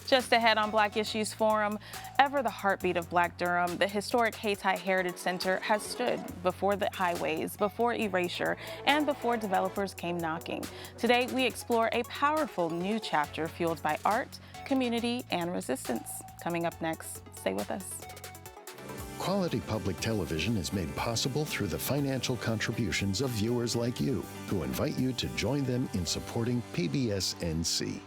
Just ahead on Black Issues Forum, ever the heartbeat of Black Durham, the historic Hayti Heritage Center has stood before the highways, before erasure, and before developers came knocking. Today, we explore a powerful new chapter fueled by art, community, and resistance. Coming up next, stay with us. Quality public television is made possible through the financial contributions of viewers like you, who invite you to join them in supporting PBS-NC.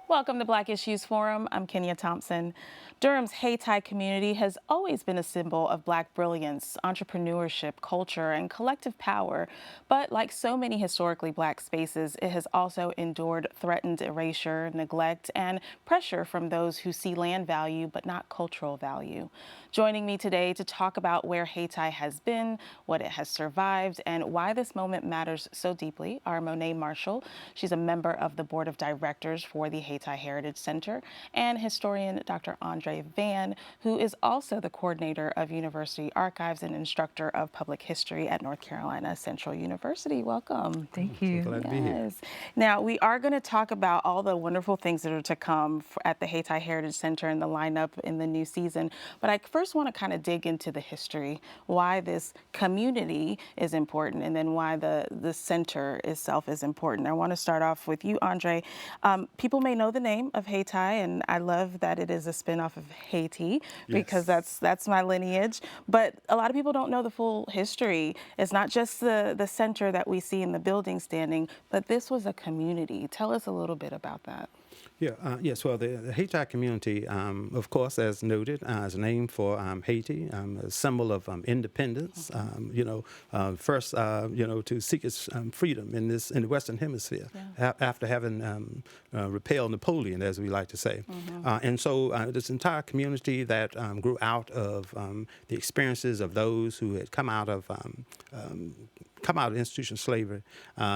Welcome to Black Issues Forum. I'm Kenia Thompson. Durham's Hayti community has always been a symbol of Black brilliance, entrepreneurship, culture, and collective power. But like so many historically Black spaces, it has also endured threatened erasure, neglect, and pressure from those who see land value but not cultural value. Joining me today to talk about where Hayti has been, what it has survived, and why this moment matters so deeply are Monét Marshall. She's a member of the board of directors for the Hayti Heritage Center, and historian Dr. Andre Vann, who is also the coordinator of University Archives and instructor of public history at North Carolina Central University. Welcome. Thank you. So glad to be here. Now, we are going to talk about all the wonderful things that are to come at the Hayti Heritage Center and the lineup in the new season. But I first want to kind of dig into the history, why this community is important, and then why the center itself is important. I want to start off with you, Andre. People may know the name of Hayti, and I love that it is a spinoff of Haiti, because that's my lineage. But a lot of people don't know the full history. It's not just the center that we see in the building standing, but this was a community. Tell us a little bit about that. Yes, well, the Hayti community, of course, as noted, is named for Haiti, a symbol of independence, first, to seek its freedom in the Western Hemisphere, after having repelled Napoleon, as we like to say. And so this entire community that grew out of the experiences of those who had come out of institutional slavery,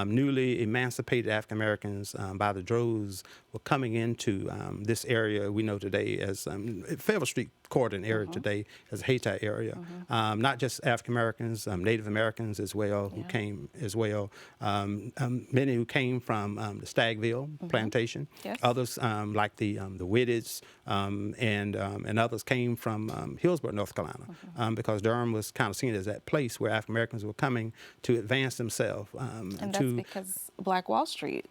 newly emancipated African Americans by the droves were coming into this area we know today as Fayetteville Street Corridor area today as a Hayti area. Not just African Americans, Native Americans as well, who came as well. Many who came from the Stagville plantation. Others like the Whitteds and others came from Hillsborough, North Carolina, because Durham was kind of seen as that place where African Americans were coming to advance themselves. And that's because Black Wall Street.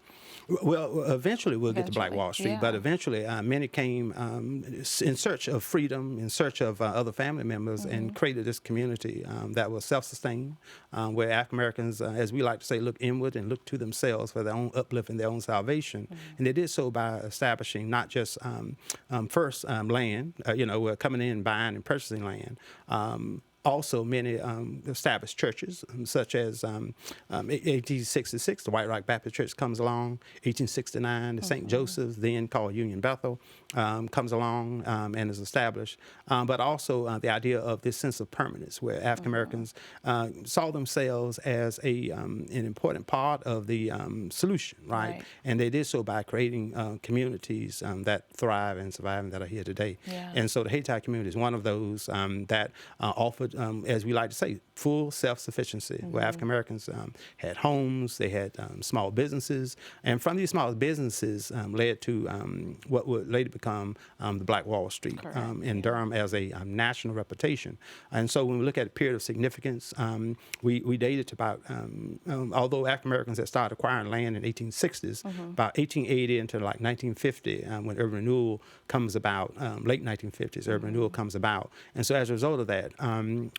Well, eventually we'll get to Black Wall Street, but eventually many came in search of freedom, in search of other family members, and created this community that was self-sustained, where African Americans, as we like to say, look inward and look to themselves for their own uplift and their own salvation. And they did so by establishing not just first land, we're coming in, buying and purchasing land. Also, many established churches, such as 1866, the White Rock Baptist Church comes along. 1869, the St. Joseph's, then called Union Bethel, comes along and is established. But also the idea of this sense of permanence, where African Americans saw themselves as an important part of the solution, right? And they did so by creating communities that thrive and survive and that are here today. And so the Hayti community is one of those that offered, as we like to say, full self-sufficiency, where African Americans had homes, they had small businesses, and from these small businesses led to what would later become the Black Wall Street in Durham as a national reputation. And so when we look at a period of significance, we dated to about, although African Americans had started acquiring land in 1860s, about 1880 into like 1950, when urban renewal comes about, late 1950s, urban renewal comes about. And so as a result of that,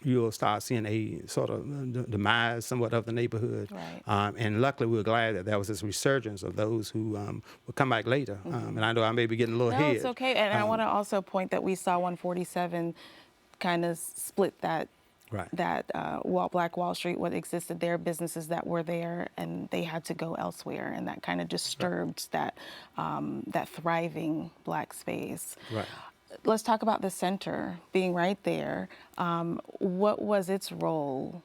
you'll start seeing a sort of demise somewhat of the neighborhood. And luckily we were glad that there was this resurgence of those who would come back later. And I know I may be getting a little ahead. No, it's okay. And I want to also point that we saw 147 kind of split that Black Wall Street, what existed there, businesses that were there, and they had to go elsewhere, and that kind of disturbed that thriving Black space. Let's talk about the center being right there. What was its role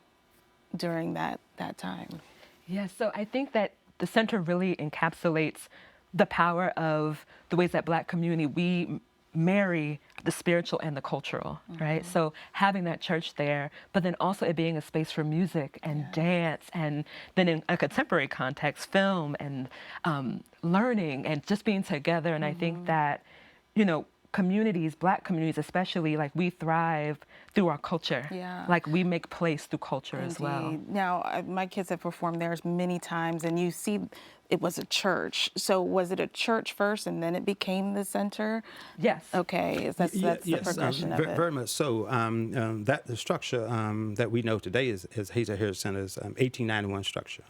during that time? Yeah, so I think that the center really encapsulates the power of the ways that Black community, we marry the spiritual and the cultural, right? So having that church there, but then also it being a space for music and dance, and then in a contemporary context, film and learning and just being together. And I think that, you know, communities, Black communities especially, like we thrive through our culture. Yeah. Like we make place through culture as well. Indeed. Now, my kids have performed there many times, and you see it was a church. So was it a church first, and then it became the center? Yes. Okay, that's the Yes, progression of it. very much so. That the structure that we know today is Hayti Heritage Center's 1891 structure.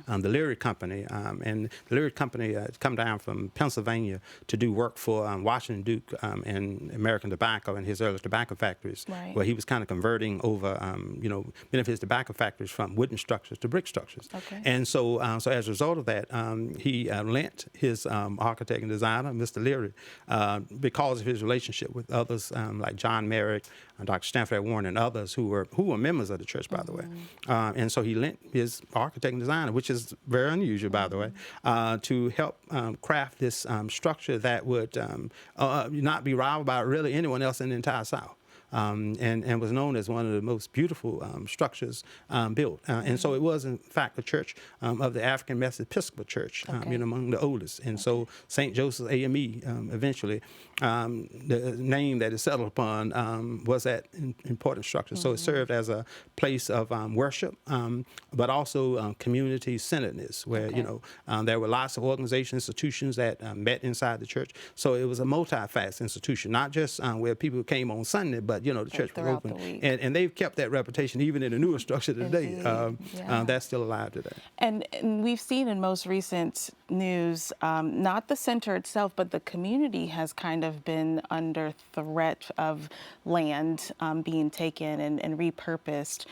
The Leary Company, and the Leary Company had come down from Pennsylvania to do work for Washington Duke and American Tobacco and his early tobacco factories, Right. where he was kind of converting over, many of his tobacco factories from wooden structures to brick structures. Okay. And so, so as a result of that, he lent his architect and designer, Mr. Leary, because of his relationship with others like John Merrick, Dr. Stanford Warren, and others who were members of the church, by the way. And so he lent his architect and designer, which is very unusual, by the way, to help craft this structure that would not be rivaled by really anyone else in the entire South. And was known as one of the most beautiful structures built. And so it was, in fact, a church of the African Methodist Episcopal Church, among the oldest. And so St. Joseph's AME eventually, the name that is settled upon was that important structure. So it served as a place of worship, but also community centeredness, where, there were lots of organizations, institutions that met inside the church. So it was a multi-faceted institution, not just where people came on Sunday, but the church was throughout open, the week. and they've kept that reputation even in the newer structure today. That's still alive today. And we've seen in most recent news, not the center itself, but the community has kind of been under threat of land being taken and repurposed.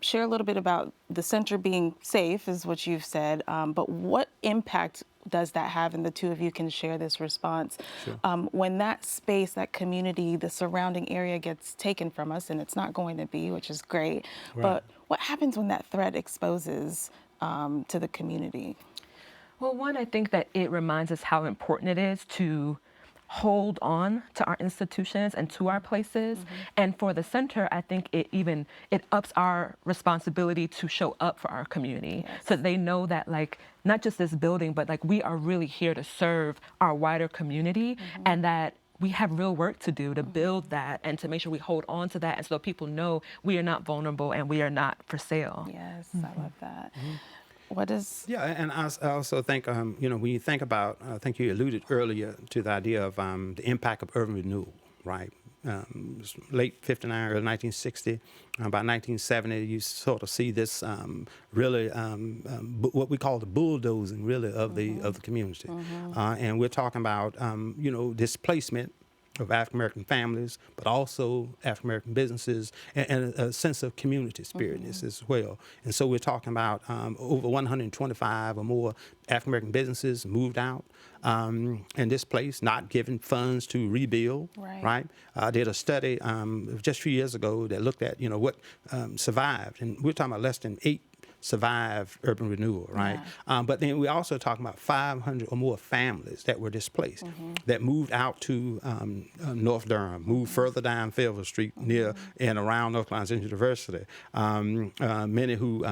Share a little bit about the center being safe, is what you've said, but what impact does that have? And the two of you can share this response. Sure. When that space, that community, the surrounding area gets taken from us, and it's not going to be, which is great, Right. but what happens when that threat exposes to the community? Well, one, I think that it reminds us how important it is to hold on to our institutions and to our places. And for the center, I think it ups our responsibility to show up for our community. Yes. So they know that, like, not just this building, but like we are really here to serve our wider community, and that we have real work to do to build that and to make sure we hold on to that, and so people know we are not vulnerable and we are not for sale. Yes, I love that. What is... Yeah, and I also think, when you think about, I think you alluded earlier to the idea of the impact of urban renewal, right? Late 59, early 1960, by 1970, you sort of see this really what we call the bulldozing, really, of the community. And we're talking about, displacement of African American families, but also African American businesses, and a sense of community spiritness as well. And so we're talking about over 125 or more African American businesses moved out in this place, not given funds to rebuild. Right? I did a study just a few years ago that looked at what survived, and we're talking about less than 8 survived urban renewal, right? But then we also talking about 500 or more families that were displaced, that moved out to North Durham, moved further down Fayetteville Street near and around North Carolina University. Many who,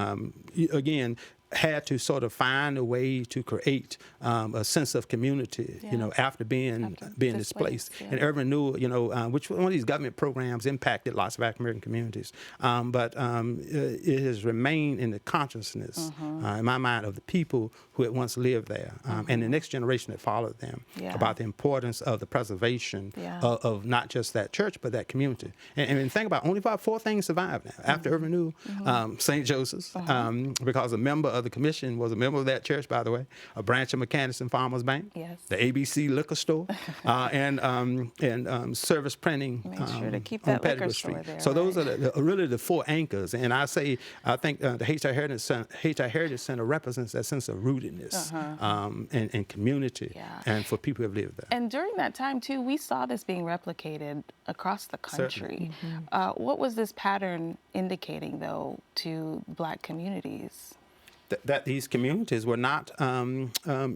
again, had to sort of find a way to create a sense of community, after being displaced. And urban renewal, which one of these government programs impacted lots of African American communities, but it has remained in the consciousness, in my mind, of the people who had once lived there, and the next generation that followed them, about the importance of the preservation of not just that church, but that community. And think about, only about 4 things survived now after urban renewal. St. Joseph's, because a member of the commission was a member of that church, by the way, a branch of Mechanics and Farmers Bank, the ABC liquor store, and Service Printing. Make sure to keep on that liquor Pettigrew store Street. there, So those right? are really the 4 anchors. And I think the Hayti Heritage Center represents that sense of rootedness and community, and for people who have lived there. And during that time, too, we saw this being replicated across the country. What was this pattern indicating, though, to Black communities? that these communities were not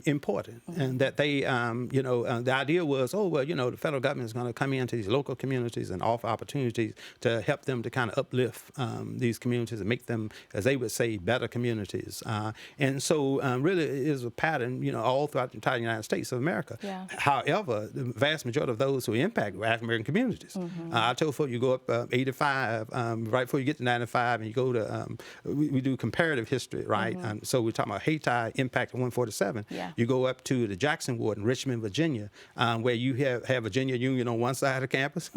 important, and that they, the idea was, oh, well, the federal government is going to come into these local communities and offer opportunities to help them to kind of uplift these communities and make them, as they would say, better communities. And so really it is a pattern, all throughout the entire United States of America. Yeah. However, the vast majority of those who impact were African American communities. I told folks, you go up 85, right before you get to 95, and you go to, we do comparative history, right? So we're talking about Hayti impact of 147. Yeah. You go up to the Jackson Ward in Richmond, Virginia, where you have Virginia Union on one side of the campus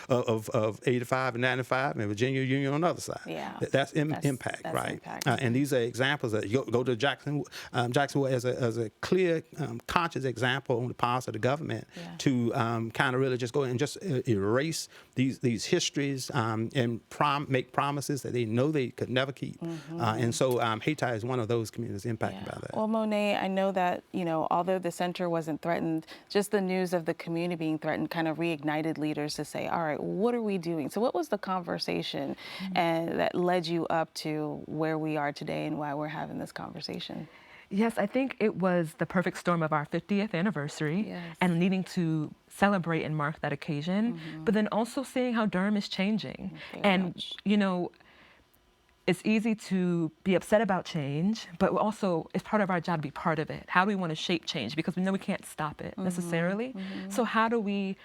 of 85 and 95, and Virginia Union on the other side. Yeah. That's impact, right? Impact. And these are examples that you go to Jackson Ward as a clear, conscious example on the part of the government to kind of really just go and just erase these histories and make promises that they know they could never keep. And so Hayti is one of those communities impacted by that. Well, Monét, I know that, although the center wasn't threatened, just the news of the community being threatened kind of reignited leaders to say, all right, what are we doing? So what was the conversation and that led you up to where we are today and why we're having this conversation? Yes, I think it was the perfect storm of our 50th anniversary and needing to celebrate and mark that occasion, but then also seeing how Durham is changing. Very much. It's easy to be upset about change, but also it's part of our job to be part of it. How do we want to shape change? Because we know we can't stop it necessarily. So how are we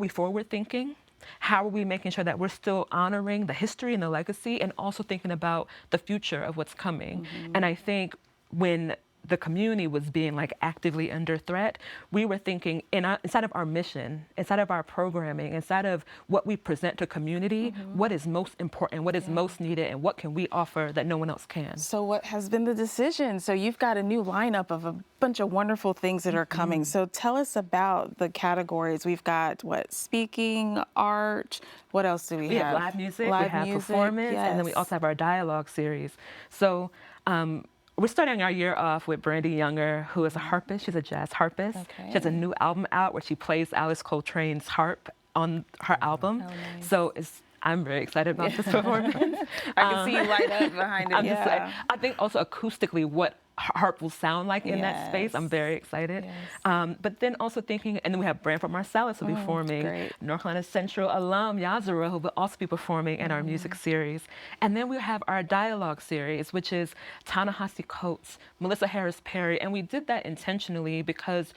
forward thinking? How are we making sure that we're still honoring the history and the legacy and also thinking about the future of what's coming? And I think when the community was being actively under threat, we were thinking inside of our mission, inside of our programming, inside of what we present to community, what is most important, what is most needed, and what can we offer that no one else can. So what has been the decision? So you've got a new lineup of a bunch of wonderful things that are coming. So tell us about the categories. We've got speaking, art, what else do we have? We have live music, we have performance, and then we also have our dialogue series. So we're starting our year off with Brandy Younger, who is a harpist. She's a jazz harpist. Okay. She has a new album out where she plays Alice Coltrane's harp on her album. Oh, nice. So I'm very excited about this performance. I can see you light up behind it. I think also acoustically what harp will sound like in that space. I'm very excited. But then also thinking, and then we have Branford Marsalis will be performing. Great. North Carolina Central alum Yazara, who will also be performing in our music series. And then we have our dialogue series, which is Ta-Nehisi Coates, Melissa Harris Perry. And we did that intentionally because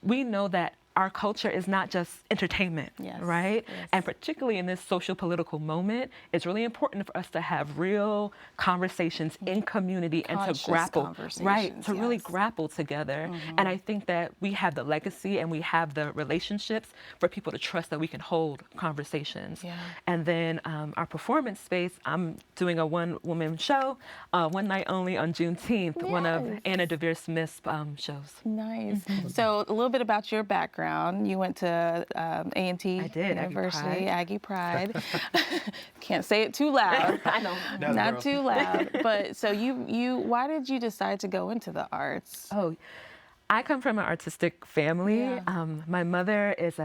we know that our culture is not just entertainment, right? And particularly in this social political moment, it's really important for us to have real conversations in community and to grapple, right? To really grapple together. And I think that we have the legacy and we have the relationships for people to trust that we can hold conversations. And then our performance space, I'm doing a one-woman show, one night only on Juneteenth, one of Anna DeVere Smith's shows. Nice. So a little bit about your background. You went to A&T University, Aggie Pride. Can't say it too loud. I know. Not too loud. But so why did you decide to go into the arts? Oh, I come from an artistic family. My mother is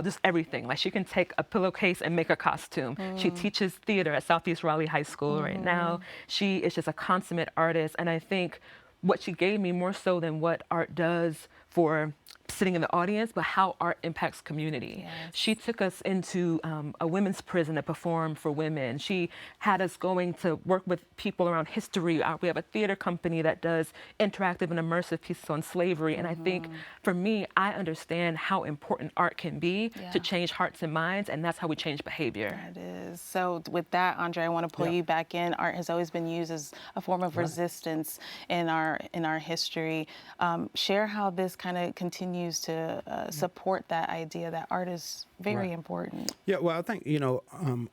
just everything. She can take a pillowcase and make a costume. She teaches theater at Southeast Raleigh High School right now. She is just a consummate artist. And I think what she gave me more so than what art does for sitting in the audience, but how art impacts community. She took us into a women's prison to perform for women. She had us going to work with people around history. We have a theater company that does interactive and immersive pieces on slavery. And I think for me, I understand how important art can be to change hearts and minds, and that's how we change behavior. It is. So with that, Andre, I want to pull you back in. Art has always been used as a form of resistance in our history. Share how this kind of continues to support that idea that art is very important. Yeah, well, I think,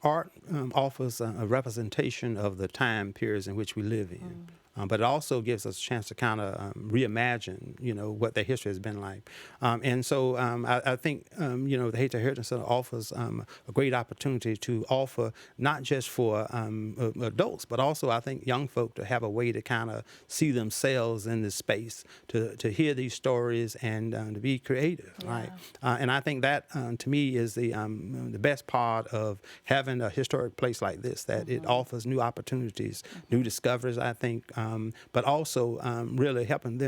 art offers a representation of the time periods in which we live in. But it also gives us a chance to kind of reimagine, what their history has been like. And so I think, the Hayti Heritage Center offers a great opportunity to offer not just for adults, but also I think young folk to have a way to kind of see themselves in this space, to hear these stories and to be creative, right? And I think that, to me, is the best part of having a historic place like this, that it offers new opportunities, new discoveries, I think, but also really helping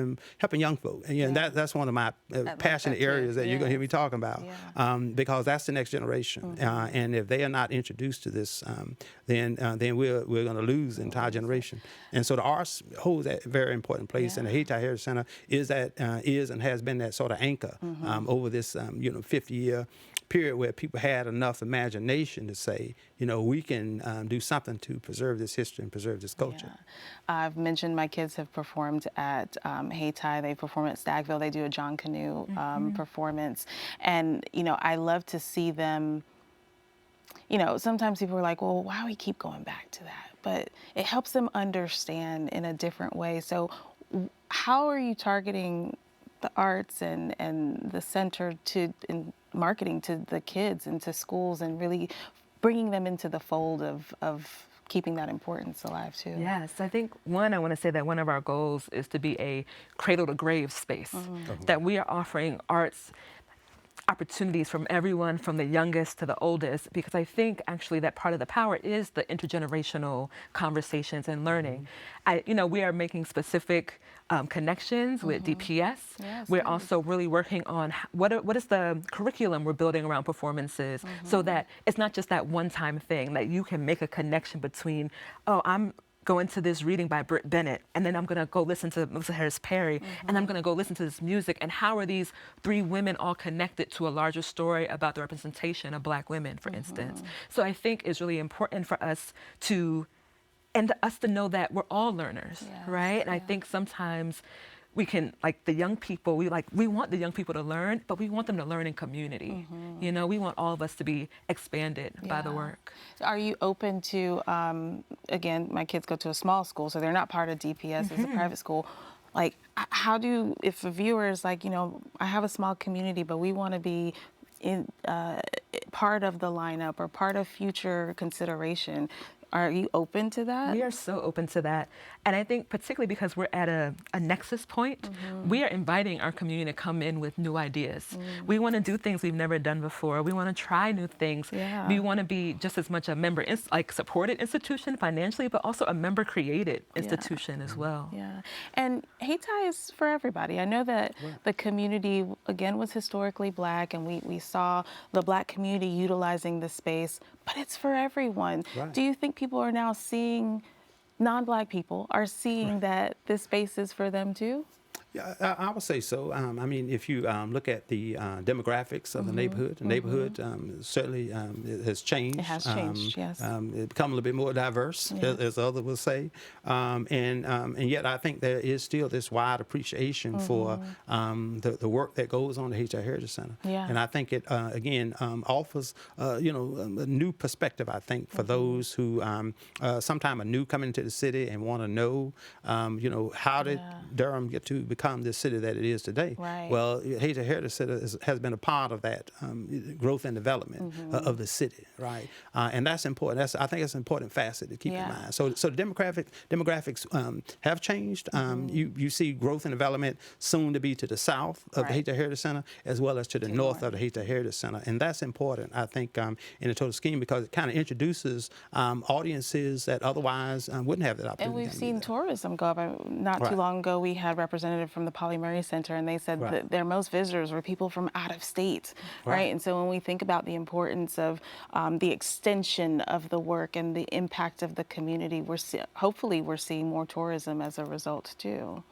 young folk. And that's one of my passionate areas that you're going to hear me talking about, because that's the next generation. And if they are not introduced to this, then we're going to lose the entire generation. And so the arts holds that very important place, and the Hayti Heritage Center is and has been that sort of anchor over this 50-year period where people had enough imagination to say, we can do something to preserve this history and preserve this culture. I've mentioned my kids have performed at Hayti. They perform at Stagville. They do a John Canoe performance. And, I love to see them, sometimes people are like, well, why do we keep going back to that? But it helps them understand in a different way. So how are you targeting the arts and the center in marketing to the kids and to schools and really bringing them into the fold of keeping that importance alive too? Yes, I think I want to say that one of our goals is to be a cradle to grave space, that we are offering arts opportunities from everyone from the youngest to the oldest, because I think actually that part of the power is the intergenerational conversations and learning. We are making specific connections with DPS. We're also really working on what is the curriculum we're building around performances, so that it's not just that one-time thing, that you can make a connection between, I'm going to this reading by Britt Bennett, and then I'm going to go listen to Melissa Harris Perry, and I'm going to go listen to this music, and how are these three women all connected to a larger story about the representation of Black women, for instance. So I think it's really important for us to know that we're all learners, right? And I think sometimes we can, like the young people, we want the young people to learn, but we want them to learn in community. We want all of us to be expanded by the work. Are you open to, again, my kids go to a small school, so they're not part of DPS, it's a private school. Like, if a viewer is like, I have a small community, but we want to be part of the lineup or part of future consideration, are you open to that? We are so open to that. And I think particularly because we're at a nexus point, we are inviting our community to come in with new ideas. We want to do things we've never done before. We want to try new things. We want to be just as much a member, supported institution financially, but also a member-created institution as well. And Hayti is for everybody. I know that the community, again, was historically Black, and we saw the Black community utilizing the space, but it's for everyone. Do you think people are now seeing, non-Black people are seeing that this space is for them too? Yeah, I would say so. I mean, if you look at the demographics of the neighborhood certainly has changed. It has changed, yes. It's become a little bit more diverse, as others will say. And yet I think there is still this wide appreciation for the work that goes on the Hayti Heritage Center. And I think it, again, offers, a new perspective, I think, for those who sometimes are new coming to the city and want to know, how did Durham get to become the city that it is today? Well, Hayti Heritage Center has been a part of that growth and development of the city, right? And that's important. I think it's an important facet to keep in mind. So the demographics have changed. You see growth and development soon to be to the south of the Hayti Heritage Center, as well as to the north of the Hayti Heritage Center. And that's important, I think, in the total scheme, because it kind of introduces audiences that otherwise wouldn't have that opportunity. And we've seen tourism go up. Not too long ago, we had representative from the Pauli Murray Center, and they said that their most visitors were people from out of state, right? And so when we think about the importance of the extension of the work and the impact of the community, hopefully we're seeing more tourism as a result too.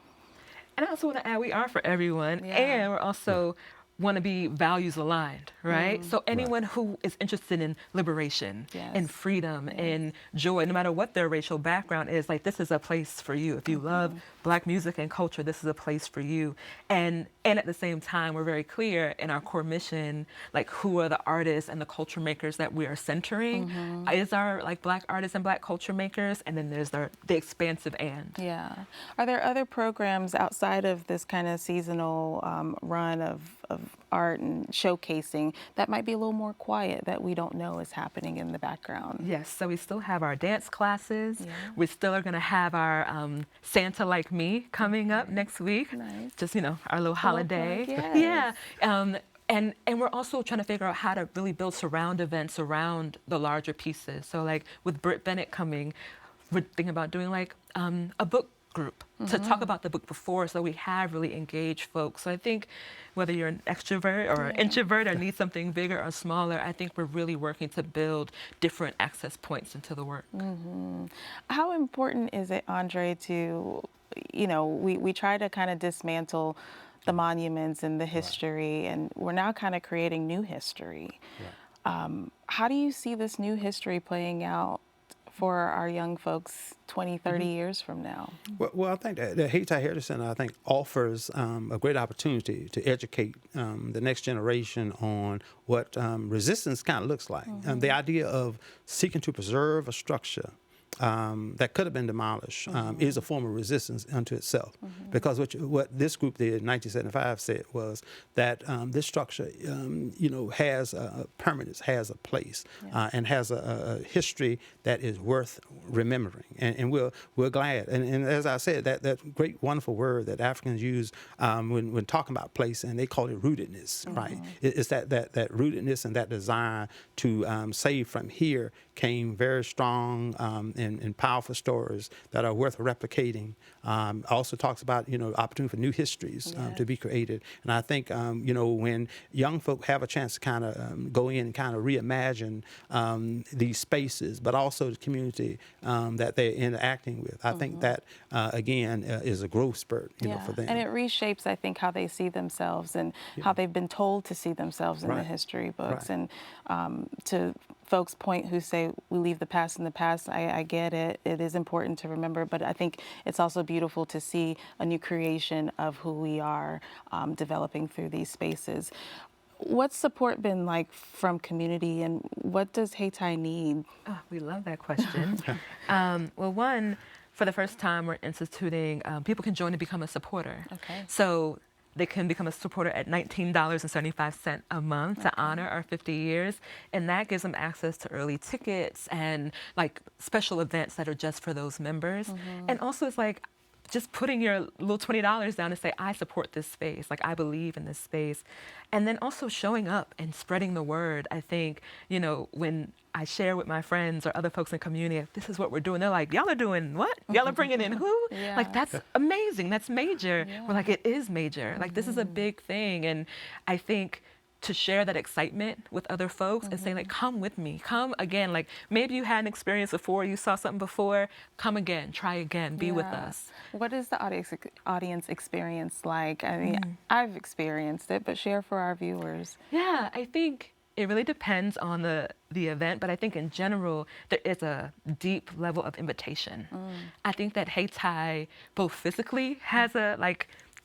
And I also want to add, we are for everyone, and we're also want to be values aligned, right? So anyone who is interested in liberation and freedom and joy, no matter what their racial background is, like, this is a place for you. If you love Black music and culture, this is a place for you. And at the same time, we're very clear in our core mission, like, who are the artists and the culture makers that we are centering is our Black artists and Black culture makers, and then there's the expansive and. Are there other programs outside of this kind of seasonal run of art and showcasing that might be a little more quiet that we don't know is happening in the background? Yes, so we still have our dance classes. We still are going to have our Santa Like Me coming up next week. Just, our little holiday. And we're also trying to figure out how to really build surround events around the larger pieces. So with Britt Bennett coming, we're thinking about doing a book group to talk about the book before, so we have really engaged folks. So I think whether you're an extrovert or an introvert or need something bigger or smaller, I think we're really working to build different access points into the work. How important is it, Andre, to, we try to kind of dismantle the monuments and the history, and we're now kind of creating new history. How do you see this new history playing out for our young folks 20, 30 years from now? Well, I think that the Hayti Heritage Center, I think, offers a great opportunity to educate the next generation on what resistance kind of looks like. The idea of seeking to preserve a structure that could have been demolished is a form of resistance unto itself. Because what this group did in 1975 said was that this structure, has a permanence, has a place, and has a history that is worth remembering. And we're glad. And as I said, that great, wonderful word that Africans use when talking about place, and they call it rootedness, right? It's that rootedness and that desire to say from here came very strong and powerful stories that are worth replicating. Also talks about, opportunity for new histories to be created. And I think, when young folk have a chance to kind of go in and kind of reimagine these spaces, but also the community that they're interacting with, I think that, again, is a growth spurt, for them. And it reshapes, I think, how they see themselves and how they've been told to see themselves in the history books. And to folks' point who say we leave the past in the past, I get it. It is important to remember, but I think it's also beautiful to see a new creation of who we are developing through these spaces. What's support been like from community, and what does Hayti need? Oh, we love that question. Well, one, for the first time, we're instituting, people can join to become a supporter. Okay. So they can become a supporter at $19.75 a month to honor our 50 years. And that gives them access to early tickets and like special events that are just for those members. And also it's like just putting your little $20 down and say, I support this space, like I believe in this space. And then also showing up and spreading the word. I think, when I share with my friends or other folks in the community, this is what we're doing, they're like, y'all are doing what? Y'all are bringing in who? Like, that's amazing, that's major. We're like, it is major. Like, this is a big thing. And I think to share that excitement with other folks and say, like, come with me, come again. Like, maybe you had an experience before, you saw something before, come again, try again, be with us. What is the audience experience like? I mean, I've experienced it, but share for our viewers. Yeah, I think it really depends on the event, but I think in general, there is a deep level of invitation. I think that Hayti, both physically, has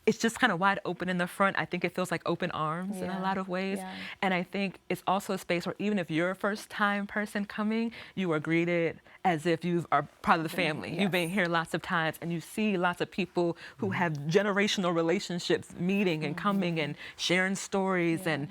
it's just kind of wide open in the front. I think it feels like open arms in a lot of ways. And I think it's also a space where even if you're a first-time person coming, you are greeted as if you are part of the family. You've been here lots of times, and you see lots of people who have generational relationships meeting and coming and sharing stories. And,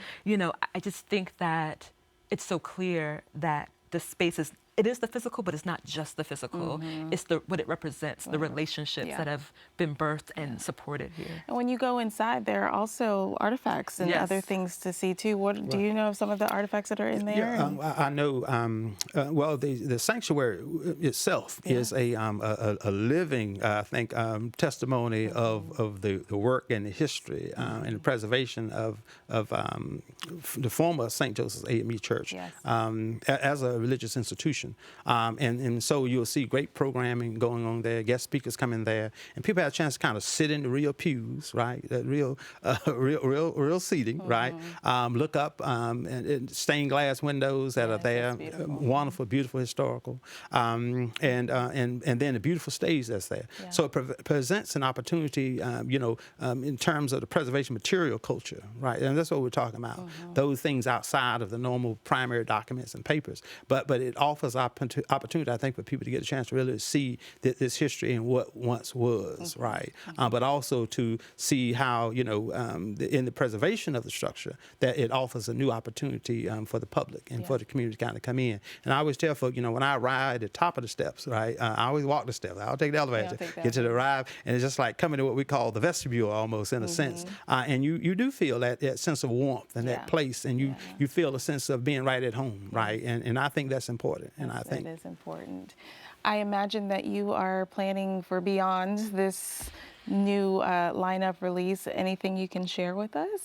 I just think that it's so clear that the space it is the physical, but it's not just the physical. It's what it represents, the relationships that have been birthed and supported here. And when you go inside, there are also artifacts and other things to see too. What do you know of some of the artifacts that are in there? I know. Well, the sanctuary itself is a living, I think, testimony of the work and the history and the preservation of the former St. Joseph's AME Church as a religious institution. And so you'll see great programming going on there, guest speakers coming there, and people have a chance to kind of sit in the real pews, right? Real seating, right? Look up and stained glass windows that are there, wonderful, beautiful, historical, and then the beautiful stage that's there. So it presents an opportunity, in terms of the preservation material culture, right? And that's what we're talking about. Those things outside of the normal primary documents and papers, but it offers opportunity, I think, for people to get a chance to really see this history and what once was, right? But also to see how, in the preservation of the structure, that it offers a new opportunity for the public and for the community to kind of come in. And I always tell folks, when I arrive at the top of the steps, right, I always walk the steps. I'll take the elevator, get to the arrive, and it's just like coming to what we call the vestibule almost in a sense. And you do feel that sense of warmth and that place, and you feel a sense of being right at home, right? And I think that's important. And I think it is important. I imagine that you are planning for beyond this new lineup release. Anything you can share with us?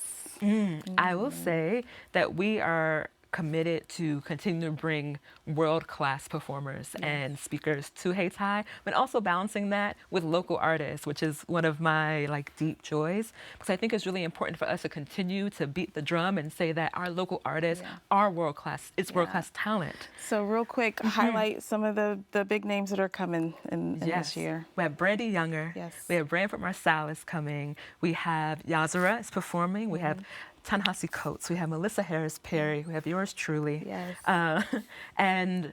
I will say that we are committed to continue to bring world-class performers and speakers to Hayti, but also balancing that with local artists, which is one of my deep joys, because I think it's really important for us to continue to beat the drum and say that our local artists are world-class. It's world-class talent. So real quick, highlight some of the big names that are coming in this year. We have Brandy Younger. Yes. We have Branford Marsalis coming. We have Yazara is performing. We have Ta-Nehisi Coates. We have Melissa Harris Perry. We have yours truly. Yes. And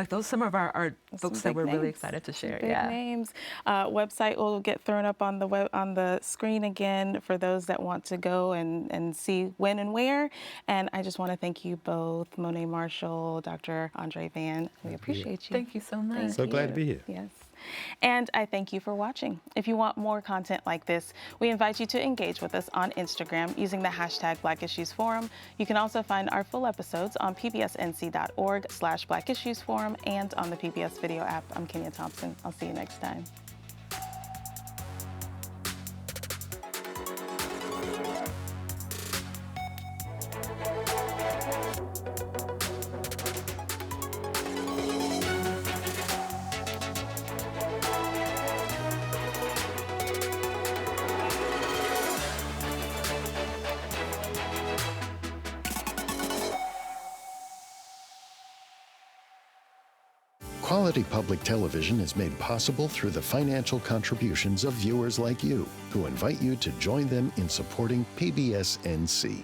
those some of our folks that we're really excited to share. Big names. Website will get thrown up on the screen again for those that want to go and see when and where. And I just want to thank you both, Monét Marshall, Dr. Andre Vann. We appreciate you. Thank you so much. So glad to be here. Yes. And I thank you for watching. If you want more content like this, we invite you to engage with us on Instagram using the hashtag Black Issues Forum. You can also find our full episodes on pbsnc.org/Black Issues Forum and on the PBS video app. I'm Kenia Thompson. I'll see you next time. Quality public television is made possible through the financial contributions of viewers like you, who invite you to join them in supporting PBS NC.